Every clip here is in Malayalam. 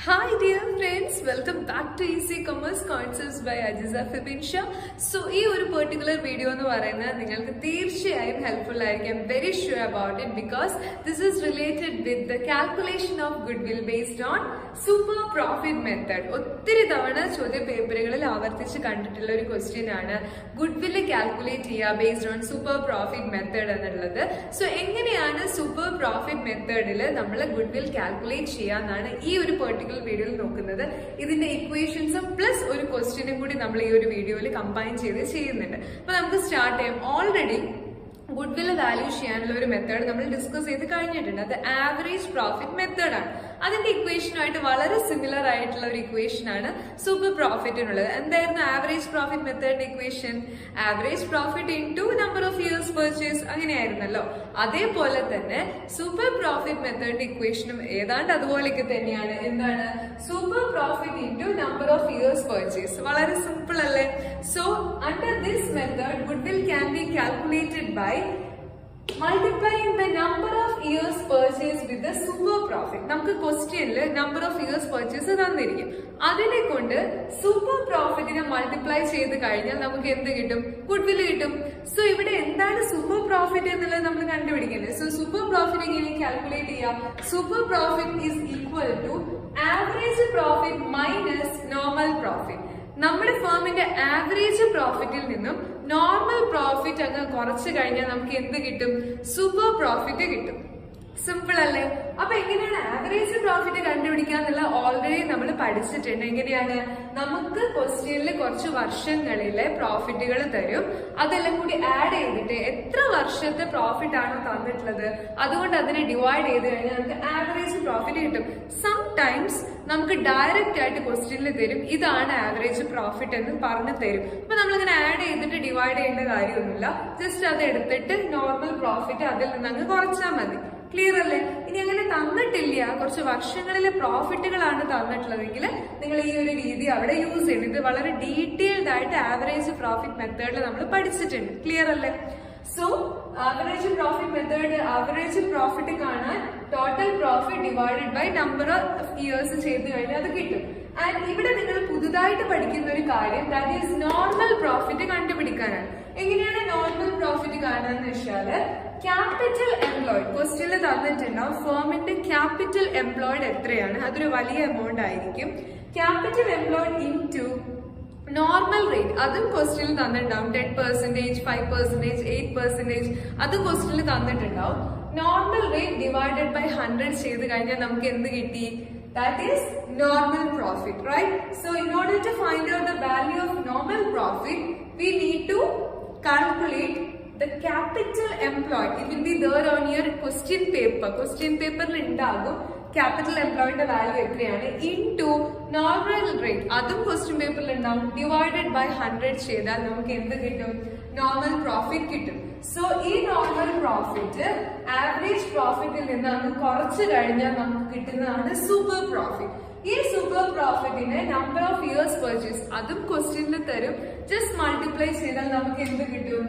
Hi dear friends, welcome back to Easy Commerce Concepts by Ajiza Fibinsha. So, this particular video is helpful. I am very sure about it because this is related with the calculation of goodwill based on super profit method. ഒത്തിരി തവണ ചോദ്യ പേപ്പറുകളിൽ ആവർത്തിച്ച് കണ്ടിട്ടുള്ള ഒരു ക്വസ്റ്റ്യൻ ആണ് goodwill calculate ചെയ്യുക based on super profit method എന്നുള്ളത്. സോ എങ്ങനെയാണ് super profit methodൽ നമ്മൾ goodwill calculate ചെയ്യുക എന്നാണ് ഈ ഒരു വീഡിയോയിൽ നോക്കുന്നത്. ഇതിന്റെ ഇക്വേഷൻസും പ്ലസ് ഒരു ക്വസ്റ്റ്യനും കൂടി നമ്മൾ ഈ ഒരു വീഡിയോയിൽ കമ്പൈൻ ചെയ്ത് ചെയ്യുന്നുണ്ട്. അപ്പൊ നമുക്ക് സ്റ്റാർട്ട് ചെയ്യാം. ഓൾറെഡി ഗുഡ്വിൽ വാല്യൂ ചെയ്യാനുള്ള ഒരു മെത്തേഡ് നമ്മൾ ഡിസ്കസ് ചെയ്ത് കഴിഞ്ഞിട്ടുണ്ട്. അത് ആവറേജ് പ്രോഫിറ്റ് മെത്തേഡ് ആണ്. അതിന്റെ ഇക്വേഷനുമായിട്ട് വളരെ സിമിലർ ആയിട്ടുള്ള ഒരു ഇക്വേഷൻ ആണ് സൂപ്പർ പ്രോഫിറ്റിനുള്ളത്. എന്തായിരുന്നു ആവറേജ് പ്രോഫിറ്റ് മെത്തേഡിന്റെ equation? Average profit into number of years purchase, അങ്ങനെയായിരുന്നല്ലോ. അതേപോലെ തന്നെ സൂപ്പർ പ്രോഫിറ്റ് മെത്തേഡിന്റെ ഇക്വേഷനും ഏതാണ്ട് അതുപോലെയൊക്കെ തന്നെയാണ്. എന്താണ്? Super profit into number of years purchase. വളരെ സിമ്പിൾ അല്ലേ? So under this method goodwill can be calculated by multiplying the number of years purchase with the super profit. നമുക്ക് ക്വസ്റ്റ്യനിൽ നമ്പർ ഓഫ് ഇയേഴ്സ് പർച്ചേസ് തന്നിരിക്കും. അതിനെ കൊണ്ട് സൂപ്പർ പ്രോഫിറ്റിനെ മൾട്ടിപ്ലൈ ചെയ്ത് കഴിഞ്ഞാൽ നമുക്ക് എന്ത് കിട്ടും? ഗുഡ്വിൽ കിട്ടും. സോ ഇവിടെ എന്താണ് സൂപ്പർ പ്രോഫിറ്റ് എന്നുള്ളത് നമ്മൾ കണ്ടുപിടിക്കുന്നത്. സോ സൂപ്പർ പ്രോഫിറ്റ് എങ്ങനെ കാൽക്കുലേറ്റ് ചെയ്യാം? Super profit is equal to average profit minus normal profit. നമ്മുടെ ഫേമിന്റെ ആവറേജ് പ്രോഫിറ്റിൽ നിന്നും നോർമൽ പ്രോഫിറ്റ് അങ്ങ് കുറച്ച് കഴിഞ്ഞാൽ നമുക്ക് എന്ത് കിട്ടും? സൂപ്പർ പ്രോഫിറ്റ് കിട്ടും. സിമ്പിൾ അല്ലേ? അപ്പൊ എങ്ങനെയാണ് ആവറേജ് പ്രോഫിറ്റ് കണ്ടുപിടിക്കാന്നുള്ള ഓൾറെഡി നമ്മൾ പഠിച്ചിട്ടുണ്ട്. എങ്ങനെയാണ്? നമുക്ക് ക്വസ്റ്റ്യനിൽ കുറച്ച് വർഷങ്ങളിലെ പ്രോഫിറ്റുകൾ തരും. അതെല്ലാം കൂടി ആഡ് ചെയ്തിട്ട് എത്ര വർഷത്തെ പ്രോഫിറ്റ് ആണ് തന്നിട്ടുള്ളത് അതുകൊണ്ട് അതിനെ ഡിവൈഡ് ചെയ്ത് കഴിഞ്ഞാൽ നമുക്ക് ആവറേജ് പ്രോഫിറ്റ് കിട്ടും. സംടൈംസ് നമുക്ക് ഡയറക്റ്റ് ആയിട്ട് ക്വസ്റ്റ്യനിൽ തരും ഇതാണ് ആവറേജ് പ്രോഫിറ്റ് എന്ന് പറഞ്ഞു തരും. അപ്പൊ നമ്മളിങ്ങനെ ആഡ് ചെയ്തിട്ട് ഡിവൈഡ് ചെയ്യേണ്ട കാര്യമൊന്നുമില്ല. ജസ്റ്റ് അത് എടുത്തിട്ട് നോർമൽ പ്രോഫിറ്റ് അതിൽ നിന്ന് അങ്ങ് കുറച്ചാൽ മതി. ക്ലിയർ അല്ലേ? ഇനി അങ്ങനെ തന്നിട്ടില്ല, കുറച്ച് വർഷങ്ങളിലെ പ്രോഫിറ്റുകളാണ് തന്നിട്ടുള്ളതെങ്കിൽ നിങ്ങൾ ഈ ഒരു രീതി അവിടെ യൂസ് ചെയ്യണം. ഇത് വളരെ ഡീറ്റെയിൽഡ് ആയിട്ട് ആവറേജ് പ്രോഫിറ്റ് മെത്തേഡിൽ നമ്മൾ പഠിച്ചിട്ടുണ്ട്. ക്ലിയർ അല്ലേ? So average profit method average profit കാണാൻ total profit divided by number of years ചെയ്ത് കഴിഞ്ഞാൽ അത് കിട്ടും. ആൻഡ് ഇവിടെ നിങ്ങൾ പുതുതായിട്ട് പഠിക്കുന്ന ഒരു കാര്യം ദാറ്റ് ഈസ് നോർമൽ പ്രോഫിറ്റ് കണ്ടുപിടിക്കാനാണ്. എങ്ങനെയാണ് നോർമൽ പ്രോഫിറ്റ് കാണാന്ന് വെച്ചാല് ക്യാപിറ്റൽ എംപ്ലോയിഡ് ക്വസ്റ്റ്യനിൽ തന്നിട്ടുണ്ടാവും. ഫേമിന്റെ ക്യാപിറ്റൽ എംപ്ലോയിഡ് എത്രയാണ്? അതൊരു വലിയ എമൗണ്ട് ആയിരിക്കും. Capital employed into normal rate, അതും ക്വസ്റ്റ്യനിൽ തന്നിട്ടുണ്ടാവും. 10%, 5%, 8%, അതും ക്വസ്റ്റ്യനിൽ തന്നിട്ടുണ്ടാവും. നോർമൽ റേറ്റ് ഡിവൈഡഡ് ബൈ 100 ചെയ്ത് കഴിഞ്ഞാൽ നമുക്ക് എന്ത് കിട്ടി? That is normal profit, right? So in order to find out the value of normal profit, we need to calculate the capital employed. It will be there on your question paper. Question paper il undagum capital employed the value എത്രയാണ് into normal rate. അതും question paper il undagum divided by 100 ചെയ്താൽ നമുക്ക് എന്ത് കിട്ടും? നോർമൽ പ്രോഫിറ്റ് കിട്ടും. സോ ഈ നോർമൽ പ്രോഫിറ്റ് ആവറേജ് പ്രോഫിറ്റിൽ നിന്ന് അങ്ങ് കുറച്ച് കഴിഞ്ഞാൽ നമുക്ക് കിട്ടുന്നതാണ് സൂപ്പർ പ്രോഫിറ്റ്. ഈ സൂപ്പർ പ്രോഫിറ്റിനെ നമ്പർ ഓഫ് ഇയേഴ്സ് പർച്ചേസ് അതും ക്വസ്റ്റ്യനിൽ തരും. ജസ്റ്റ് മൾട്ടിപ്ലൈ ചെയ്താൽ നമുക്ക് എന്ത് കിട്ടും?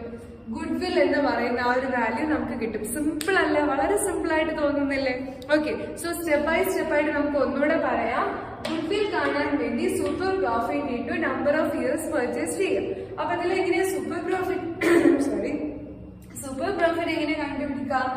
ഗുഡ്വിൽ എന്ന് പറയുന്ന ആ ഒരു വാല്യൂ നമുക്ക് കിട്ടും. സിമ്പിൾ അല്ല? വളരെ സിമ്പിൾ ആയിട്ട് തോന്നുന്നില്ലേ? Okay, so step by step ആയിട്ട് നമുക്ക് ഒന്നുകൂടെ പറയാം. ഗുഡ്വിൽ കാണാൻ വേണ്ടി super profit into number of years purchase ചെയ്യും. അപ്പൊ അതിൽ എങ്ങനെ സൂപ്പർ പ്രോഫിറ്റ് എങ്ങനെ കണ്ടുപിടിക്കാം?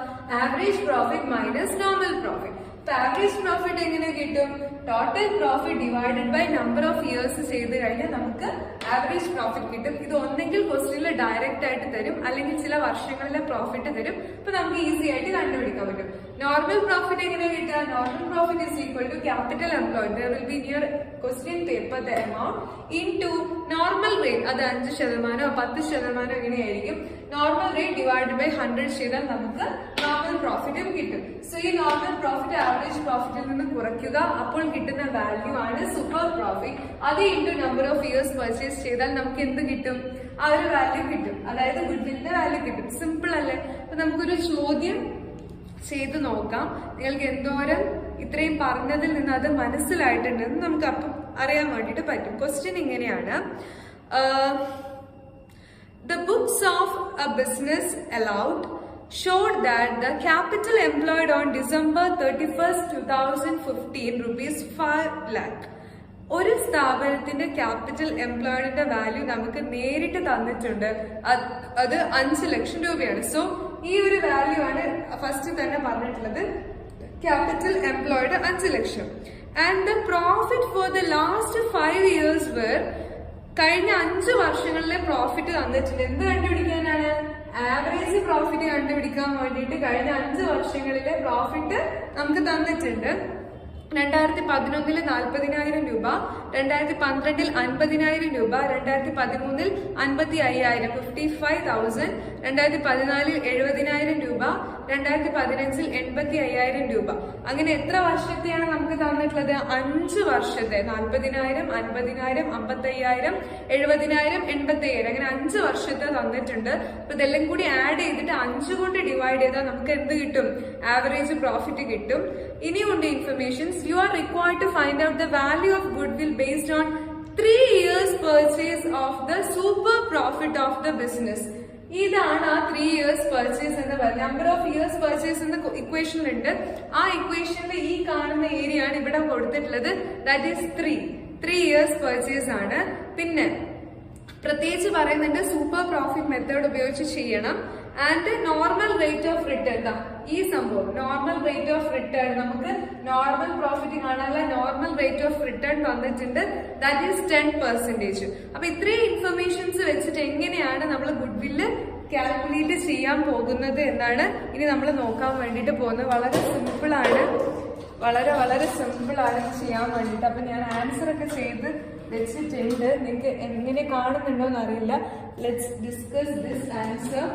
Average profit minus normal profit. Average profit എങ്ങനെ കിട്ടും? Total profit divided by number of years ചെയ്ത് കഴിഞ്ഞാൽ നമുക്ക് ആവറേജ് പ്രോഫിറ്റ് കിട്ടും. ഇത് ഒന്നെങ്കിൽ ക്വസ്റ്റ്യനിൽ ഡയറക്റ്റ് ആയിട്ട് തരും, അല്ലെങ്കിൽ ചില വർഷങ്ങളിലെ പ്രോഫിറ്റ് തരും. അപ്പൊ നമുക്ക് ഈസി ആയിട്ട് കണ്ടുപിടിക്കാൻ പറ്റും. നോർമൽ പ്രോഫിറ്റ് എങ്ങനെ കിട്ടുക? Normal profit is equal to capital employed, there will be near question paper the amount into normal rate. അത് 5%, 10% എങ്ങനെയായിരിക്കും? നോർമൽ റേറ്റ് ഡിവൈഡ് ബൈ 100 ചെയ്താൽ നമുക്ക് നോർമൽ പ്രോഫിറ്റും കിട്ടും. സോ ഈ നോർമൽ പ്രോഫിറ്റ് ആവറേജ് പ്രോഫിറ്റിൽ നിന്ന് കുറയ്ക്കുക, അപ്പോൾ കിട്ടുന്ന വാല്യൂ ആണ് സൂപ്പർ പ്രോഫിറ്റ്. അത് into number of years purchase ചെയ്താൽ നമുക്ക് എന്ത് കിട്ടും? ആ ഒരു വാല്യൂ കിട്ടും, അതായത് ഗുഡ്വില്ലിന്റെ വാല്യൂ കിട്ടും. സിമ്പിൾ അല്ലേ? അപ്പൊ നമുക്കൊരു ചോദ്യം ചെയ്ത് നോക്കാം. നിങ്ങൾക്ക് എന്തോരം ഇത്രയും പറഞ്ഞതിൽ നിന്ന് അത് മനസ്സിലായിട്ടുണ്ടെന്ന് നമുക്ക് അപ്പം അറിയാൻ വേണ്ടിയിട്ട് പറ്റും. ക്വസ്റ്റ്യൻ ഇങ്ങനെയാണ്: The books of a business allowed showed that the capital employed on December 31st, 2015 rupees 5 lakh. ഒരു സ്ഥാപനത്തിന്റെ ക്യാപിറ്റൽ എംപ്ലോയിഡിന്റെ വാല്യൂ നമുക്ക് നേരിട്ട് തന്നിട്ടുണ്ട്, അത് 5 ലക്ഷം രൂപയാണ്. സോ ഈ ഒരു വാല്യൂ ആണ് ഫസ്റ്റ് തന്നെ പറഞ്ഞിട്ടുള്ളത്, capital employed 5 lakh. And the profit for the last 5 years കഴിഞ്ഞ 5 വർഷങ്ങളിലെ പ്രോഫിറ്റ് തന്നിട്ടുണ്ട്. എന്ത് കണ്ടുപിടിക്കാനാണ്? ആവറേജ് പ്രോഫിറ്റ് കണ്ടുപിടിക്കാൻ വേണ്ടിയിട്ട് കഴിഞ്ഞ 5 വർഷങ്ങളിലെ പ്രോഫിറ്റ് നമുക്ക് തന്നിട്ടുണ്ട്. 2011 40,000 രൂപ, 2012 50,000 രൂപ, 2013 55,000 55,000, 2014 70,000 രൂപ, 2015 85,000 രൂപ. അങ്ങനെ എത്ര വർഷത്തെയാണ് നമുക്ക് തന്നിട്ടുള്ളത്? 5 വർഷത്തെ. 40,000 50,000 55,000 70,000 85,000 അങ്ങനെ 5 വർഷത്തെ തന്നിട്ടുണ്ട്. അപ്പൊ ഇതെല്ലാം കൂടി ആഡ് ചെയ്തിട്ട് 5 കൊണ്ട് ഡിവൈഡ് ചെയ്താൽ നമുക്ക് എന്ത് കിട്ടും? ആവറേജ് പ്രോഫിറ്റ് കിട്ടും. ഇനിയുണ്ട് informations. You are required to find out the value of goodwill based on 3 years purchase of the super profit of the business. ഇതാണ് ആ 3 years purchase എന്ന് പറയുന്നത്. നമ്പർ ഓഫ് ഇയേഴ്സ് പർച്ചേസ് എന്ന ഇക്വേഷനിലുണ്ട്. ആ ഇക്വേഷനിൽ ഈ കാണുന്ന ഏരിയ ആണ് ഇവിടെ കൊടുത്തിട്ടുള്ളത്. ദാറ്റ് ഈസ് 3 years purchase ആണ്. പിന്നെ പ്രത്യേകിച്ച് പറയുന്നുണ്ട് സൂപ്പർ പ്രോഫിറ്റ് മെത്തേഡ് ഉപയോഗിച്ച് ചെയ്യണം. And normal rate of return, ഈ സംഭവം നോർമൽ റേറ്റ് ഓഫ് റിട്ടേൺ, നമുക്ക് നോർമൽ പ്രോഫിറ്റ് കാണാനുള്ള നോർമൽ റേറ്റ് ഓഫ് റിട്ടേൺ തന്നിട്ടുണ്ട്. That is 10%. അപ്പൊ ഇത്രയും ഇൻഫർമേഷൻസ് വെച്ചിട്ട് എങ്ങനെയാണ് നമ്മൾ ഗുഡ്വില്ല് കാൽക്കുലേറ്റ് ചെയ്യാൻ പോകുന്നത് എന്നാണ് ഇനി നമ്മൾ നോക്കാൻ വേണ്ടിയിട്ട് പോകുന്നത്. വളരെ സിമ്പിൾ ആണ്, വളരെ സിമ്പിൾ ആണ് ചെയ്യാൻ വേണ്ടിയിട്ട്. അപ്പൊ ഞാൻ ആൻസർ ഒക്കെ ചെയ്ത് വെച്ചിട്ടുണ്ട്. നിങ്ങൾക്ക് എങ്ങനെ കാണുന്നുണ്ടോ എന്നറിയില്ല. Let's discuss this answer.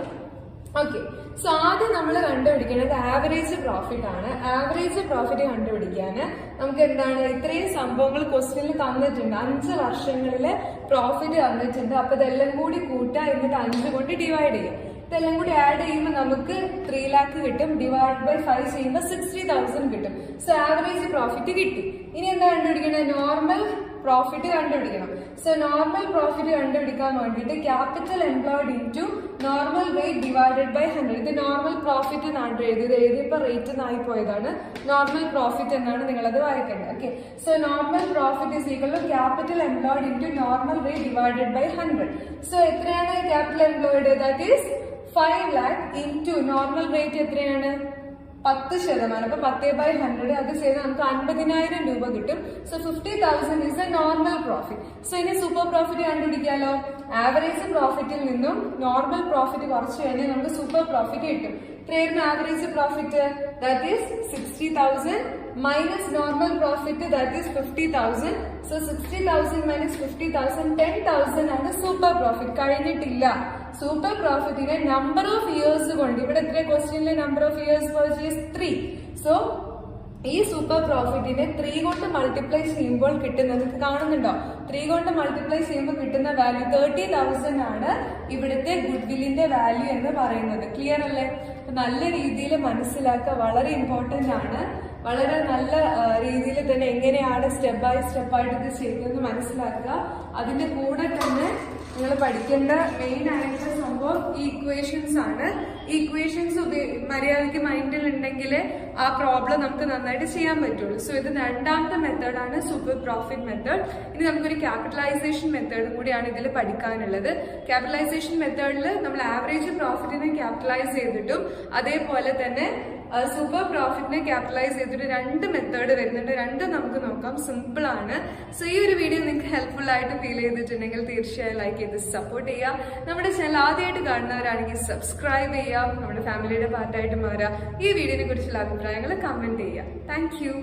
Okay, so ആദ്യം നമ്മൾ കണ്ടുപിടിക്കുന്നത് ആവറേജ് പ്രോഫിറ്റ് ആണ്. ആവറേജ് പ്രോഫിറ്റ് കണ്ടുപിടിക്കാൻ നമുക്ക് എന്താണ്, ഇത്രയും സംഭവങ്ങൾ ക്വസ്റ്റ്യനിൽ തന്നിട്ടുണ്ട്. 5 വർഷങ്ങളിലെ പ്രോഫിറ്റ് തന്നിട്ടുണ്ട്. അപ്പൊ ഇതെല്ലാം കൂടി കൂട്ടുക, എന്നിട്ട് 5 കൊണ്ട് ഡിവൈഡ് ചെയ്യാം. ഇതെല്ലാം കൂടി ആഡ് ചെയ്യുമ്പോൾ നമുക്ക് 3 lakh കിട്ടും. ഡിവൈഡ് ബൈ 5 ചെയ്യുമ്പോൾ 60,000 കിട്ടും. സോ ആവറേജ് പ്രോഫിറ്റ് കിട്ടി. ഇനി എന്താ കണ്ടുപിടിക്കുന്നത്? നോർമൽ പ്രോഫിറ്റ് കണ്ടുപിടിക്കണം. സോ നോർമൽ പ്രോഫിറ്റ് കണ്ടുപിടിക്കാൻ വേണ്ടിയിട്ട് capital employed into normal rate divided by 100. ഇത് നോർമൽ പ്രോഫിറ്റ് എന്നാണ് എഴുതിയത്. എഴുതിയപ്പോൾ റേറ്റ് എന്നായി പോയതാണ്. നോർമൽ പ്രോഫിറ്റ് എന്നാണ് നിങ്ങളത് വായിക്കേണ്ടത്. Okay, so normal profit is equal to capital employed into normal rate divided by 100. So എത്രയാണ് capital employed? That is 5 lakh into normal rate എത്രയാണ്? 10%. അപ്പൊ 10/100 അത് ചെയ്ത് നമുക്ക് 50,000 രൂപ കിട്ടും. So 50,000 is A normal profit. So ഇനി സൂപ്പർ പ്രോഫിറ്റ് കണ്ടുപിടിക്കാലോ. ആവറേജ് പ്രോഫിറ്റിൽ നിന്നും നോർമൽ പ്രോഫിറ്റ് കുറച്ച് കഴിഞ്ഞാൽ നമുക്ക് സൂപ്പർ പ്രോഫിറ്റ് കിട്ടും. എത്രയായിരുന്നു average profit? That is 60,000 minus normal profit, that is 50,000. So 60,000 minus 50,000 10,000 ആണ് സൂപ്പർ പ്രോഫിറ്റ്. കഴിഞ്ഞിട്ടില്ല. സൂപ്പർ പ്രോഫിറ്റിനെ നമ്പർ ഓഫ് ഇയേഴ്സ് കൊണ്ട്, ഇവിടെ എത്ര ക്വസ്റ്റ്യനിലെ number of years purchase 3. So ഈ സൂപ്പർ പ്രോഫിറ്റിനെ 3 കൊണ്ട് മൾട്ടിപ്ലൈ ചെയ്യുമ്പോൾ കിട്ടുന്നത് കാണുന്നുണ്ടോ? 3 കൊണ്ട് മൾട്ടിപ്ലൈ ചെയ്യുമ്പോൾ കിട്ടുന്ന വാല്യൂ 30,000 ആണ് ഇവിടുത്തെ ഗുഡ്വില്ലിന്റെ വാല്യൂ എന്ന് പറയുന്നത്. ക്ലിയർ അല്ലേ? നല്ല രീതിയിൽ മനസ്സിലാക്കുക, വളരെ ഇമ്പോർട്ടന്റ് ആണ്. വളരെ നല്ല രീതിയിൽ തന്നെ എങ്ങനെയാണ് സ്റ്റെപ്പ് ബൈ സ്റ്റെപ്പ് ആയിട്ട് ഇത് ചെയ്തതെന്ന് മനസ്സിലാക്കുക. അതിന്റെ കൂടെ തന്നെ നിങ്ങൾ പഠിക്കേണ്ട മെയിൻ ആയിട്ടുള്ള സംഭവം ഈ ഇക്വേഷൻസ് ആണ്. ഈ ഇക്വേഷൻസ് മര്യാദയ്ക്ക് മൈൻഡിൽ ഉണ്ടെങ്കിൽ ആ പ്രോബ്ലം നമുക്ക് നന്നായിട്ട് ചെയ്യാൻ പറ്റുള്ളൂ. സോ ഇത് രണ്ടാമത്തെ മെത്തേഡാണ് സൂപ്പർ പ്രോഫിറ്റ് മെത്തേഡ്. ഇനി നമുക്കൊരു ക്യാപിറ്റലൈസേഷൻ മെത്തേഡും കൂടിയാണ് ഇതിൽ പഠിക്കാനുള്ളത്. ക്യാപിറ്റലൈസേഷൻ മെത്തേഡിൽ നമ്മൾ ആവറേജ് പ്രോഫിറ്റിനെ ക്യാപിറ്റലൈസ് ചെയ്തിട്ടും അതേപോലെ തന്നെ സൂപ്പർ പ്രോഫിറ്റിനെ ക്യാപിറ്റലൈസ് ചെയ്തിട്ട് 2 മെത്തേഡ് വരുന്നുണ്ട്. രണ്ടും നമുക്ക് നോക്കാം. സിമ്പിൾ ആണ്. സോ ഈ ഒരു വീഡിയോ നിങ്ങൾക്ക് ഹെൽപ്ഫുൾ ആയിട്ട് ഫീൽ ചെയ്തിട്ടുണ്ടെങ്കിൽ തീർച്ചയായും ലൈക്ക് ചെയ്ത് സപ്പോർട്ട് ചെയ്യുക. നമ്മുടെ ചാനൽ ആദ്യമായിട്ട് കാണുന്നവരാണെങ്കിൽ സബ്സ്ക്രൈബ് ചെയ്യുക. നമ്മുടെ ഫാമിലിയുടെ പാർട്ടായിട്ട് മാറുക. ഈ വീഡിയോനെ കുറിച്ചുള്ള അഭിപ്രായങ്ങൾ കമന്റ് ചെയ്യുക. Thank you.